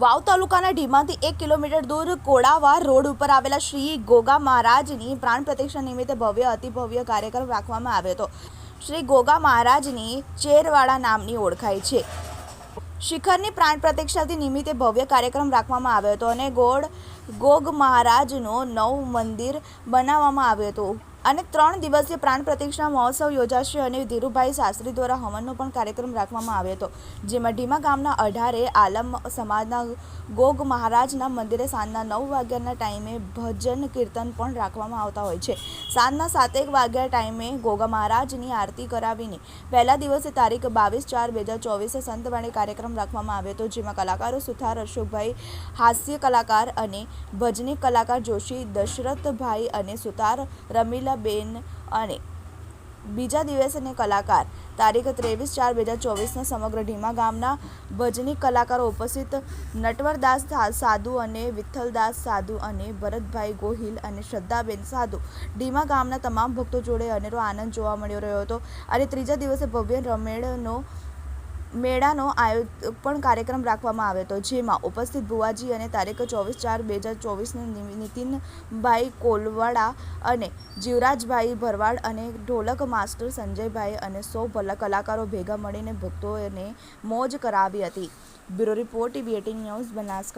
વાવ તાલુકાના ઢીમાથી 1 કિલોમીટર દૂર કોડાવા રોડ ઉપર આવેલા શ્રી ગોગા મહારાજની પ્રાણ પ્રતિષ્ઠા નિમિત્તે ભવ્ય અતિભવ્ય કાર્યક્રમ રાખવામાં આવ્યો હતો। શ્રી ગોગા મહારાજની ચેરવાડા નામની ઓળખાય છે। શિખરની પ્રાણ પ્રતિષ્ઠા નિમિત્તે ભવ્ય કાર્યક્રમ રાખવામાં આવ્યો હતો અને ગોગ મહારાજનું નવું મંદિર બનાવવામાં આવ્યું હતું અને 3 દિવસીય પ્રાણ પ્રતિષ્ઠા મહોત્સવ યોજાશે અને ધીરુભાઈ શાસ્ત્રી દ્વારા હવનનો પણ કાર્યક્રમ રાખવામાં આવ્યો હતો, જેમાં ઢીમા ગામના 18 આલમ સમાજના ગોગ મહારાજના મંદિરે સાંજના 9 વાગ્યાના ટાઈમે ભજન કીર્તન પણ રાખવામાં આવતા હોય છે। સાંજના 7 વાગ્યા ટાઈમે ગોગા મહારાજની આરતી કરાવીને પહેલા દિવસે તારીખ 22/4/2024 સંતવાણી કાર્યક્રમ રાખવામાં આવ્યો હતો, જેમાં કલાકારો સુથાર અશોકભાઈ, હાસ્ય કલાકાર અને ભજની કલાકાર જોશી દશરથભાઈ અને સુથાર રમીલાબેન અને બીજા દિવસના કલાકાર તારીખ 23/4/2024 સમગ્ર ઢીમા ગામના ભજની કલાકારો ઉપસ્થિત નટવરદાસ સાધુ અને વિઠ્ઠલદાસ સાધુ અને ભરતભાઈ ગોહિલ અને શ્રદ્ધાબેન સાધુ ઢીમા ગામના તમામ ભક્તો જોડે અનેરો આનંદ જોવા મળી રહ્યો હતો અને ત્રીજા દિવસે ભવ્ય મેળાનો પણ કાર્યક્રમ રાખવામાં આવ્યો હતો, જેમાં ઉપસ્થિત ભુવાજી અને તારીખ 24/4/2024 નીતિનભાઈ કોલવાડા અને જીવરાજભાઈ ભરવાડ અને ઢોલક માસ્ટર સંજયભાઈ અને 100 કલાકારો ભેગા મળીને ભક્તોને મોજ કરાવી હતી। Bureau report TV18 news Banaskantha.